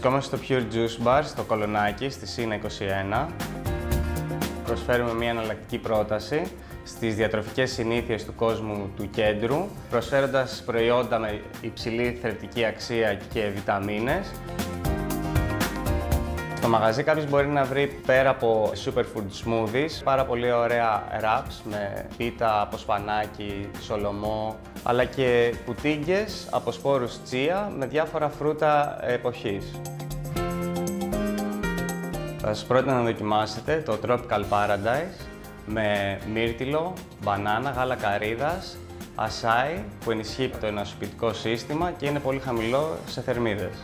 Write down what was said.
Βρισκόμαστε στο Pure Juice Bar, στο Κολονάκι, στη Σίνα 21. Προσφέρουμε μια εναλλακτική πρόταση στις διατροφικές συνήθειες του κόσμου του κέντρου, προσφέροντας προϊόντα με υψηλή θρεπτική αξία και βιταμίνες. Στο μαγαζί κάποιος μπορεί να βρει πέρα από superfood smoothies, πάρα πολύ ωραία wraps με πίτα από σπανάκι, σολομό, αλλά και πουτίγκες από σπόρους τσία με διάφορα φρούτα εποχής. Θα σας πρότεινα να δοκιμάσετε το Tropical Paradise με μύρτιλο, μπανάνα, γάλα καρύδας, ασάι που ενισχύει το ενασωπητικό σύστημα και είναι πολύ χαμηλό σε θερμίδες.